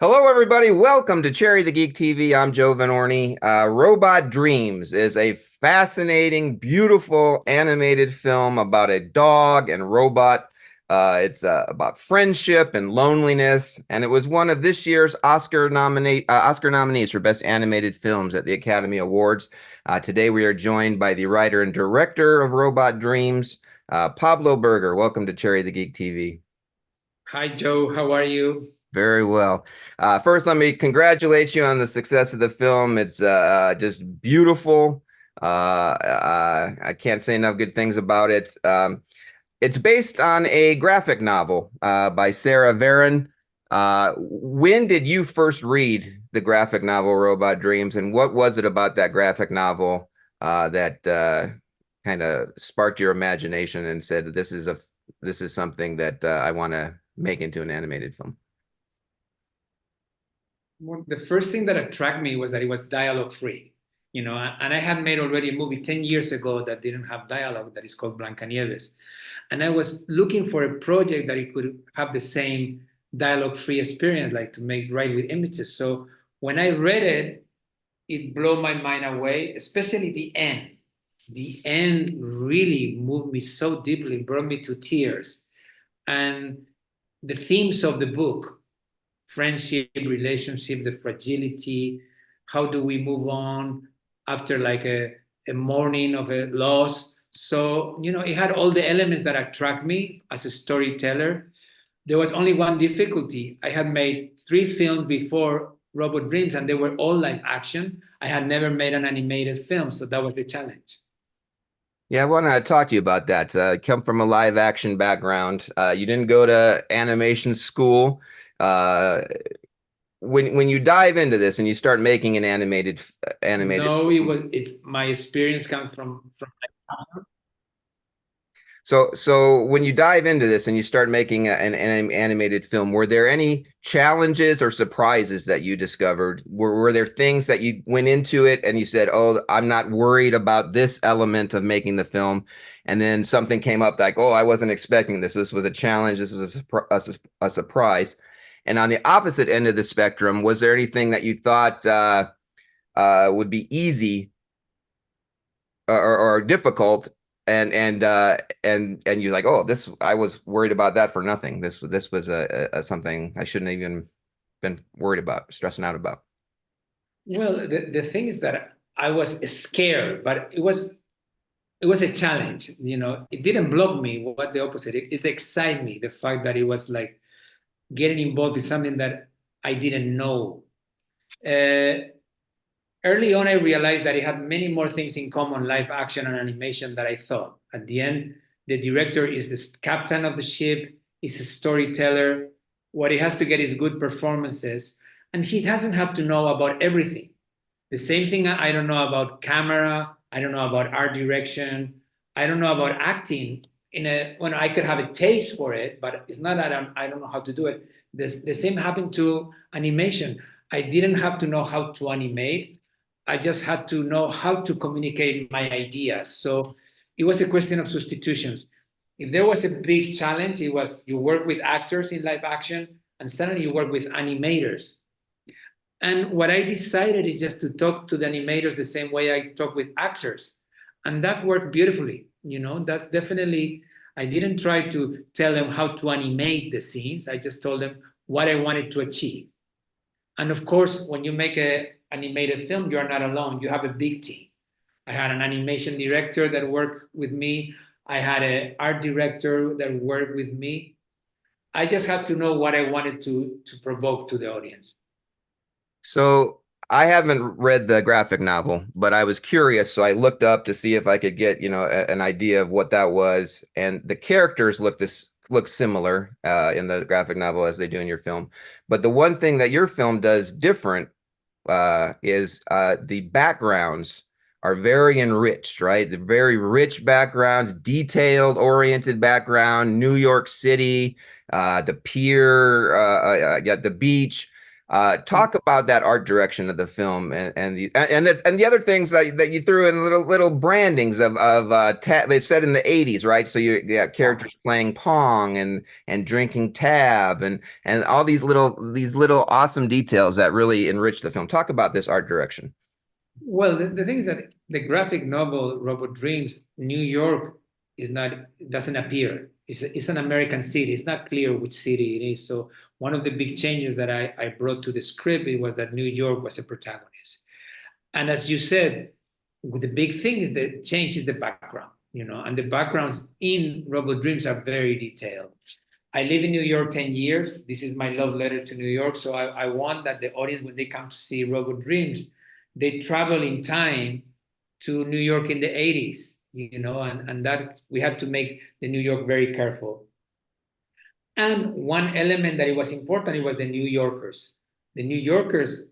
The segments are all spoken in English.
Hello, everybody. Welcome to Cherry the Geek TV. I'm Joe Vanourney. Robot Dreams is a fascinating, beautiful animated film about a dog and robot. It's about friendship and loneliness, and it was one of this year's Oscar nominees for Best Animated Films at the Academy Awards. Today, we are joined by the writer and director of Robot Dreams, Pablo Berger. Welcome to Cherry the Geek TV. Hi, Joe. How are you? Very well. First, let me congratulate you on the success of the film. It's just beautiful. I can't say enough good things about it. It's based on a graphic novel by Sarah Varon. When did you first read the graphic novel Robot Dreams, and what was it about that graphic novel that kind of sparked your imagination and said, this is something that I want to make into an animated film? Well, the first thing that attracted me was that it was dialogue free, and I had made already a movie 10 years ago that didn't have dialogue that is called Blancanieves. And I was looking for a project that it could have the same dialogue free experience, like to write with images. So when I read it, it blew my mind away, especially the end. The end really moved me so deeply, brought me to tears. And the themes of the book, friendship, relationship, the fragility, how do we move on after like a mourning of a loss. So, it had all the elements that attract me as a storyteller. There was only one difficulty. I had made 3 films before Robot Dreams, and they were all live action. I had never made an animated film, so that was the challenge. Yeah, I want to talk to you about that. Come from a live action background. You didn't go to animation school. When you dive into this and you start making an animated. No, it's my experience comes from So when you dive into this and you start making an animated film, were there any challenges or surprises that you discovered? Were there things that you went into it and you said, "Oh, I'm not worried about this element of making the film," and then something came up like, "Oh, I wasn't expecting this. This was a challenge. This was a surprise." And on the opposite end of the spectrum, was there anything that you thought would be easy or difficult, and you're like, oh, this, I was worried about that for nothing. This was a something I shouldn't have even been worried about, stressing out about. Well, the thing is that I was scared, but it was a challenge. It didn't block me. What the opposite? It excited me. The fact that it was like getting involved in something that I didn't know. Early on, I realized that it had many more things in common, live action and animation, that I thought. At the end, the director is the captain of the ship, is a storyteller. What he has to get is good performances, and he doesn't have to know about everything. The same thing, I don't know about camera, I don't know about art direction, I don't know about acting. When I could have a taste for it, but it's not that I don't know how to do it. The same happened to animation. I didn't have to know how to animate. I just had to know how to communicate my ideas. So it was a question of substitutions. If there was a big challenge, it was you work with actors in live action, and suddenly you work with animators. And what I decided is just to talk to the animators the same way I talk with actors. And that worked beautifully. That's definitely, I didn't try to tell them how to animate the scenes. I just told them what I wanted to achieve. And of course, when you make a animated film, you are not alone. You have a big team. I had an animation director that worked with me. I had an art director that worked with me. I just had to know what I wanted to provoke to the audience. So I haven't read the graphic novel, but I was curious, so I looked up to see if I could get, an idea of what that was. And the characters look similar in the graphic novel as they do in your film. But the one thing that your film does different is the backgrounds are very enriched, right? The very rich backgrounds, detailed oriented background, New York City, the pier, yeah, the beach. Talk about that art direction of the film and the other things that you threw in little brandings of they said in the 80s, right? So you got characters playing Pong and drinking Tab and all these little awesome details that really enrich the film. Talk about this art direction. Well, the thing is that the graphic novel Robot Dreams, New York is not doesn't appear. It's an American city. It's not clear which city it is. So one of the big changes that I brought to the script it was that New York was a protagonist. And as you said, the big thing is that change is the background, and the backgrounds in Robot Dreams are very detailed. I live in New York 10 years. This is my love letter to New York. So I want that the audience, when they come to see Robot Dreams, they travel in time to New York in the 80s, and that we had to make the New York very careful. And one element that it was important, it was the New Yorkers. The New Yorkers,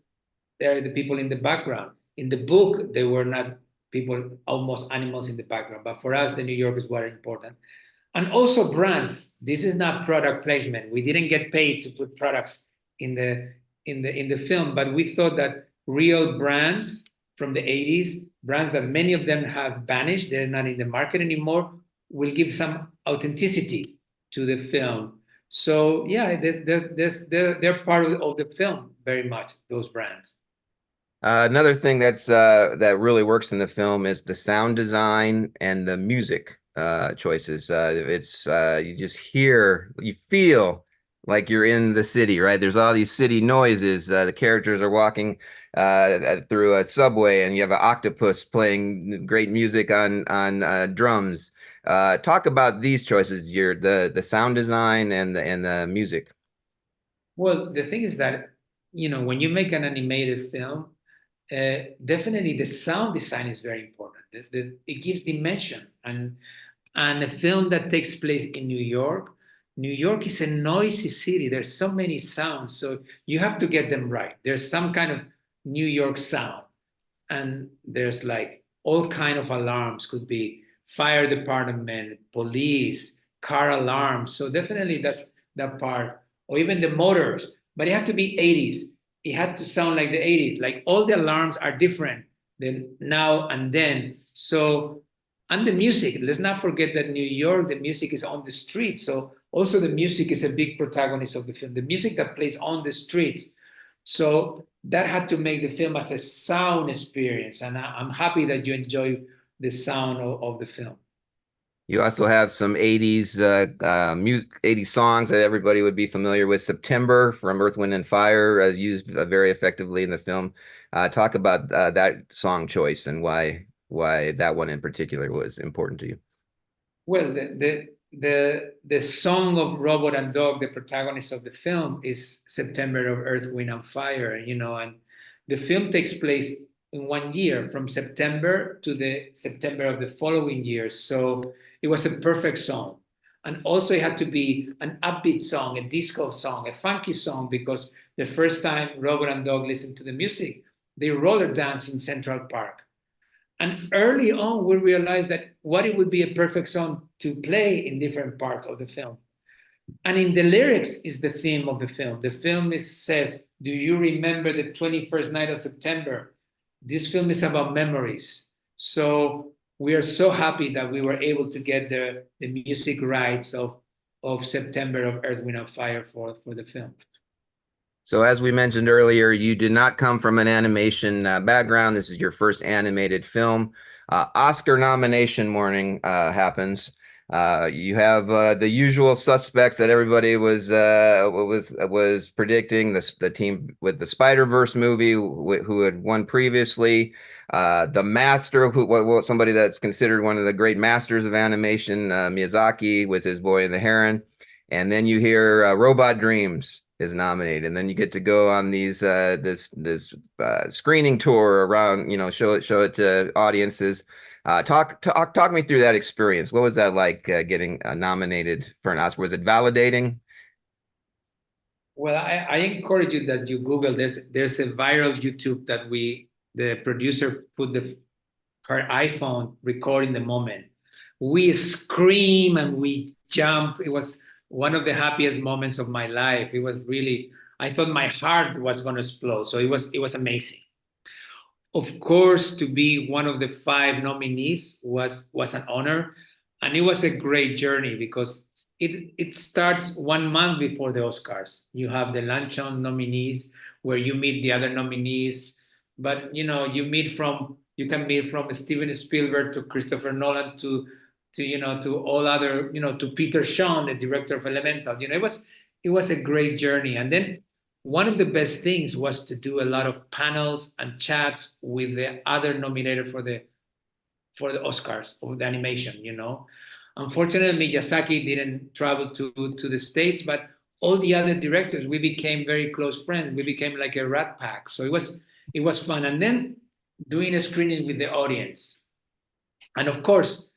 they're the people in the background. In the book, they were not people, almost animals in the background. But for us, the New Yorkers were important. And also brands. This is not product placement. We didn't get paid to put products in the film, but we thought that real brands from the 80s, brands that many of them have vanished, they're not in the market anymore, will give some authenticity to the film. So yeah, they're part of the film very much, those brands. Another thing that really works in the film is the sound design and the music choices. It's you just you feel like you're in the city, right? There's all these city noises. The characters are walking through a subway, and you have an octopus playing great music on drums. Talk about these choices, the sound design and the music. Well, the thing is that, when you make an animated film, definitely the sound design is very important. It gives dimension. And a film that takes place in New York is a noisy city. There's so many sounds. So you have to get them right. There's some kind of New York sound. And there's like all kind of alarms, could be fire department, police, car alarms. So definitely that's that part, or even the motors. But it had to be 80s. It had to sound like the 80s. Like all the alarms are different than now and then. So, and the music, let's not forget that New York, the music is on the streets. So also the music is a big protagonist of the film, the music that plays on the streets. So that had to make the film as a sound experience. And I'm happy that you enjoy the sound of the film. You also have some 80s music, 80s songs that everybody would be familiar with. September from Earth, Wind and Fire used very effectively in the film. Talk about that song choice and why that one in particular was important to you. Well, the song of Robot and Dog, the protagonist of the film, is September of Earth, Wind and Fire, and the film takes place in 1 year, from September to the September of the following year. So it was a perfect song. And also it had to be an upbeat song, a disco song, a funky song, because the first time Robot and Dog listened to the music, they roller dance in Central Park. And early on, we realized that what it would be a perfect song to play in different parts of the film. And in the lyrics is the theme of the film. The film says, "Do you remember the 21st night of September?" This film is about memories. So we are so happy that we were able to get the music rights of September of Earth, Wind, and Fire for the film. So as we mentioned earlier, you did not come from an animation background. This is your first animated film. Oscar nomination morning happens. You have the usual suspects that everybody was predicting. The team with the Spider-Verse movie, who had won previously. The master, somebody that's considered one of the great masters of animation, Miyazaki, with his Boy and the Heron. And then you hear Robot Dreams is nominated, and then you get to go on this screening tour around, show it to audiences. Talk me through that experience. What was that like, getting nominated for an Oscar? Was it validating? Well, I encourage you that you Google. There's a viral YouTube that the producer put her iPhone recording the moment. We scream and we jump. It was one of the happiest moments of my life. It was really, I thought my heart was going to explode. So it was amazing. Of course, to be one of the five nominees was an honor, and it was a great journey because it starts 1 month before the Oscars. You have the luncheon nominees where you meet the other nominees, but you can meet from Steven Spielberg to Christopher Nolan to all other, to Peter Shaw, the director of Elemental. It was a great journey, and then one of the best things was to do a lot of panels and chats with the other nominated for the Oscars of the animation. Unfortunately, Miyazaki didn't travel to the States, but all the other directors, we became very close friends. We became like a rat pack. So it was fun. And then doing a screening with the audience. And of course,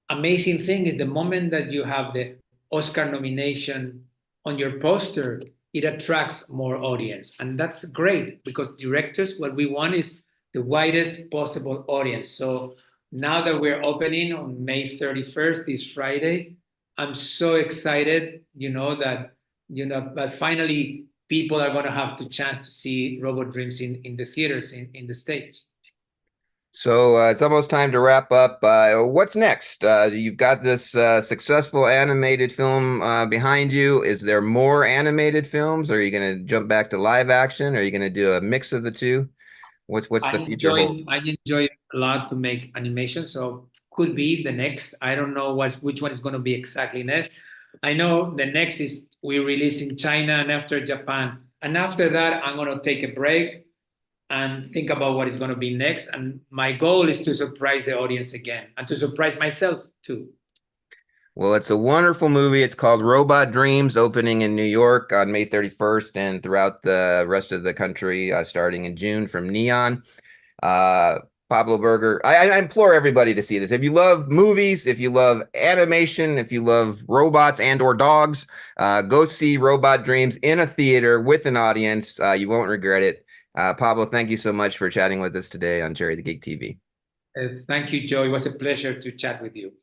amazing thing is the moment that you have the Oscar nomination on your poster, it attracts more audience. And that's great because directors, what we want is the widest possible audience. So now that we're opening on May 31st, this Friday, I'm so excited, but finally people are going to have the chance to see Robot Dreams in the theaters in the States. So it's almost time to wrap up. What's next? You've got this successful animated film behind you. Is there more animated films? Are you going to jump back to live action? Are you going to do a mix of the two? What's I the future hold? enjoy I enjoy a lot to make animation, so could be the next. I don't know which one is going to be exactly next. I know the next is we release in China and after Japan, and after that I'm going to take a break and think about what is going to be next. And my goal is to surprise the audience again and to surprise myself too. Well, it's a wonderful movie. It's called Robot Dreams, opening in New York on May 31st and throughout the rest of the country, starting in June from Neon. Uh, Pablo Berger. I implore everybody to see this. If you love movies, if you love animation, if you love robots and or dogs, go see Robot Dreams in a theater with an audience. You won't regret it. Pablo, thank you so much for chatting with us today on Cherry the Geek TV. Thank you, Joe. It was a pleasure to chat with you.